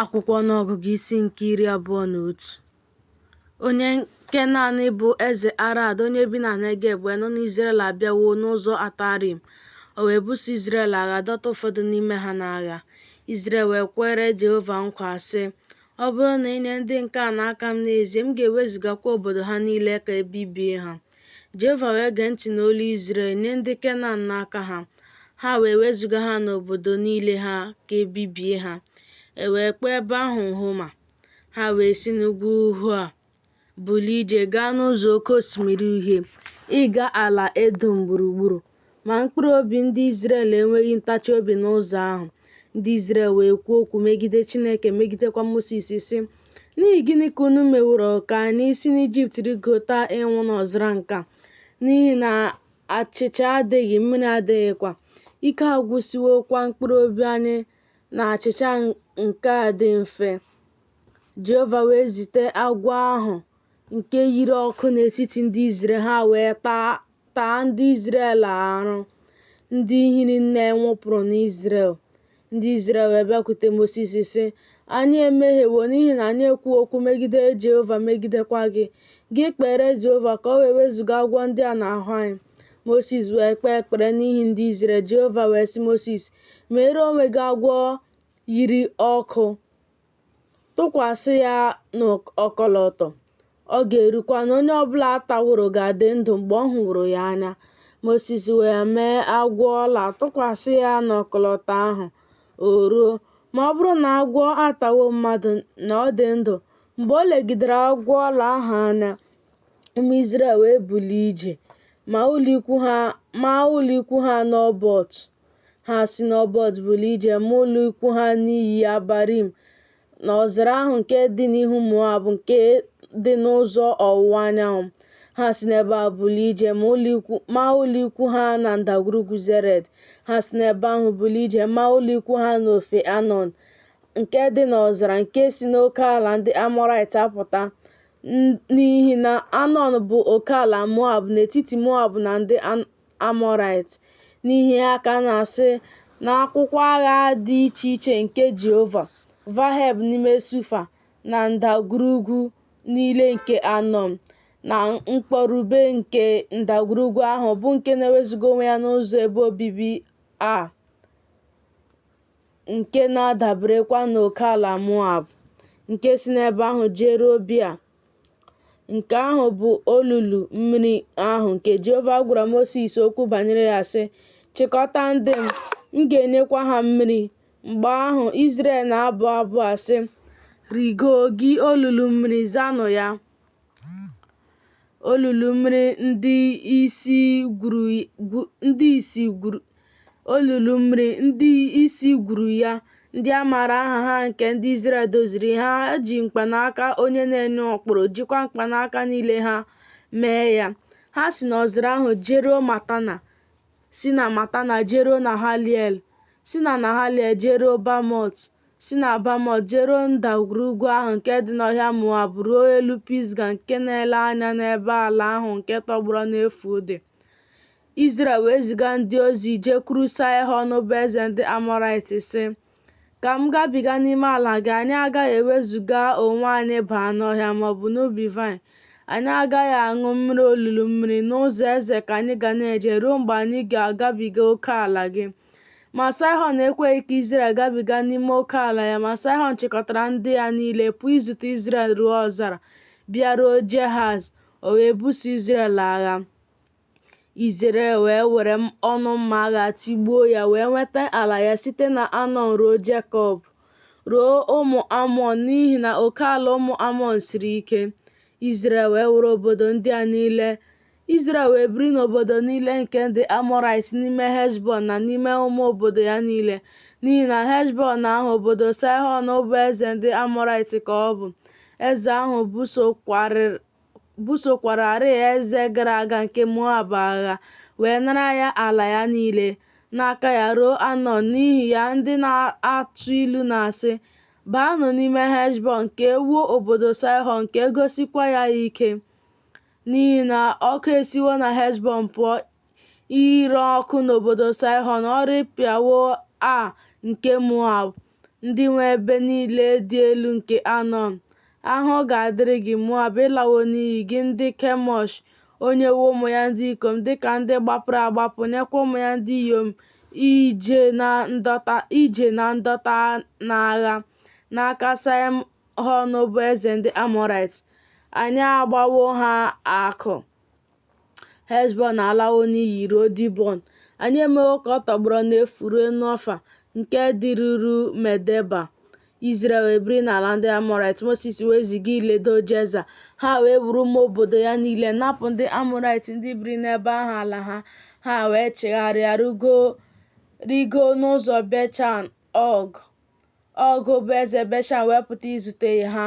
Akwụkwọ ọnụọgụgụ isi nke 21. Onye Kenan bụ eze Arad onye bi na Negeb wee nọ n'Izrel abịawo n'ụzọ Atarim. O wee buso Izrel agha, dọta ụfọdụ n'ime ha n'agha. Izrel wee kwere Jehova nkwa sị, ọ bụrụ na inye ndị nke a n'aka m n'ezie, m ga-ewezugakwa obodo ha niile ka e bibie ha. Jehova wee gee ntị n'olu Izrel, nye ndị Kenan n'aka ha. Ha wee wezuga ha n'obodo niile ha ka e bibie ha. E wee kpọọ ebe ahụ Homa. Ha wee si n'ugwu Hua bulie ije gaa n'ụzọ oké osimiri Uhie, ịga ala Edọm gburugburu. Ma mkpụrụ obi ndị Izrel enweghị ntachi obi n'ụzọ ahụ. Ndị Izrel wee kwuo okwu megide Chineke, megidekwa Mosis sị, n'ihi gịnị ka unu meworo ka anyị si n'Ijipt rigota ịnwụ n'ọzara nke a? N'ihi na achịcha adịghị, mmiri adịghịkwa. Ike agwụsịwokwa mkpụrụ obi anyị na achịcha nke a dị mfe. Jehova wee zite agwọ ahụ nke yiri ọkụ n'etiti ndị Izrel. Ha wee taa ndị Izrel arụ, ndị hiri nne nwụpụrụ n'Izrel. Ndị Izrel wee bịakwute Mosis sị, anyị emehiewo n'ihi na anyị ekwuo okwu megide Jehova, megidekwa gị. Gị kpere Jehova ka o wee wezuga agwọ ndị a n'ahụ anyị. Mosis wee kpee ekpere n'ihi ndị Izrel. Jehova wee sị Mosis, meere onwe gị agwọ yiri ọkụ, tụkwasị ya n'ọkọlọtọ. Ọ ga-erukwa na onye ọbụla ataworo ga-adị ndụ mgbe ọ hụrụ ya anya. Mosis wee mee agwọ ọla, tụkwasị ya n'ọkọlọtọ ahụ. O ruo, ma ọ bụrụ na agwọ atawo mmadụ na ọ dị ndụ. Mgbe o legidere agwọ ọla ahụ anya, ụmụ Izrel wee bulie ije ma ụlọ ikwu ha n'Obot. Ha si n'Obot bulie ije ma ụlọ ikwu ha n'iyi Abarim, na ọzara ahụ nke dị n'ihu Moab, nke dị n'ụzọ ọwụwa anyanwụ. Ha si n'ebe a bulie ije ma ụlọ ikwu ha na ndagwurugwu Zered. Ha si n'ebe ahụ bulie ije ma ụlọ ikwu ha n'ofe Anọn, nke dị n'ọzara nke si n'oke ala ndị Amọrait apụta. N'ihi na Anọn bụ oke ala Moab, n'etiti Moab na ndị Amọrait. N'ihi ya ka a na-asị n'akwụkwọ agha dị iche iche nke Jehova, Vaheb n'ime Sufa, na ndagwurugwu niile nke Anọn, na mkpọrube nke ndagwurugwu ahụ bụ nke na-ewezuga onwe ya n'ụzọ ebe obibi a, nke na-adaberekwa n'oke ala Moab, nke si n'ebe ahụ jeruo Bịa. Nke ahụ bụ olulu mmiri ahụ nke Jehova gwara Mosis okwu banyere ya sị, chịkọta ndị m ga-enyekwa ha mmiri. Mgbe ahụ Izrel na-abụ abụ a sị, rigo gị olulu mmiri, zanụ ya. Olulu mmiri ndị isi gwuru ya, ndị a maara aha ha, nke ndị Izrel doziri. Ha ji mkpanaka onye na-enye ụkpụrụ, jikwa mkpanaka niile ha mee ya. Ha si n'ọzara ahụ jeruo Matana, si na Matana jeruo Nahaliel, si na Nahaliel jeruo Bamot, si na Bamot jeruo ndagwurugwu ahụ nke dị n'ọhịa Moab, ruo elu Pisga nke na-ele anya n'ebe ala ahụ nke tọgbọrọ n'efu dị. Izrel wee ziga ndị ozi jekwuru Saịhọn bụ eze ndị Amọrait sị, ka m gabiga n'ime ala gị. Anyị agaghị ewezuga onwe anyị baa n'ọhịa maọbụ n'ubi vaịn. Anyị agaghị aṅụ mmiri olulu mmiri n'ụzọ eze ka anyị ga na-eje ruo mgbe anyị ga-agabiga oke ala gị. Ma Saịhọn ekweghị ka Izrel gabiga n'ime oke ala ya. Ma Saịhọn chịkọtara ndị ya niile pụọ izute Izrel ruo ọzara, bịaruo Jehaz. O wee buso Izrel agha. Izrel wee were ọnụ mma agha tigbuo ya, wee nweta ala ya site na Anọn ruo Jekọb, ruo ụmụ Amọn, n'ihi na oke ala ụmụ Amọn siri ike. Izrel wee were obodo ndị a niile. Izrel wee biri n'obodo niile nke ndị Amọrait, n'ime Heshbọn na n'ime ụmụ obodo ya niile, n'ihi na Heshbọn ahụ obodo Saịhọn bụ eze ndị Amọrait ka ọ bụ. Eze ahụ busokwararị eze gara aga nke Moab agha, wee nara ya ala ya niile n'aka ya ruo Anọn. N'ihi ya ndị na-atụ ilu na-asị, baanụ n'ime Heshbọn ka e wuo obodo Saịhọn, ka e gosikwa ya ike. N'ihi na ọkụ esiwo na Heshbọn pụọ ire ọkụ n'obodo Saịhọn. Ọ rịpịawo nke Moab, ndị nwe ebe niile dị elu nke Anọn. Ahụhụ ga-adịrị gị Moab, ịlawo n'iyi, gị ndị Kemosh. O nyewo ụmụ ya ndị ikom dịka ndị gbapụrụ agbapụ, nyekwa ụmụ ya ndị inyom ije na ndọta n'agha n'aka Saịhọn bụ eze ndị Amọrait. Anyị agbawo ha akụ. Heshbọn alawo n'iyi ruo Dibọn. Anyị emewo ka ọ tọgbọrọ n'efu ruo Nofa, nke dịruru Medeba. Izrel wee biri n'ala ndị Amọrait. Mosis wee ziga iledo Jeza. Ha wee buru mma obodo ya niile, napụ ndị Amọrait ndị biri n'ebe ahụ ala ha. Ha wee chigharịa rigo n'ụzọ Bechan Og. Og bụ eze Bashan wee pụta izute ha,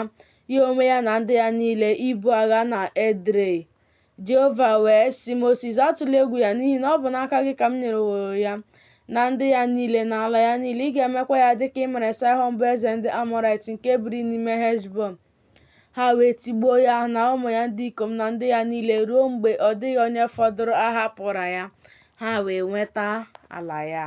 ya onwe ya na ndị ya niile, ibu agha na Edrei. Jehova wee sị Mosis, atụla egwu ya, n'ihi na ọ bụ n'aka gị ka m nyereworo ya na ndị ya niile na ala ya niile. Ị ga-emekwa ya dịka ị mere Saịhọn bụ eze ndị Amọrait nke biri n'ime Heshbọn. Ha wee tigbuo ya na ụmụ ya ndị ikom na ndị ya niile ruo mgbe ọ dịghị onye fọdụrụ a hapụrụ ya. Ha wee nweta ala ya.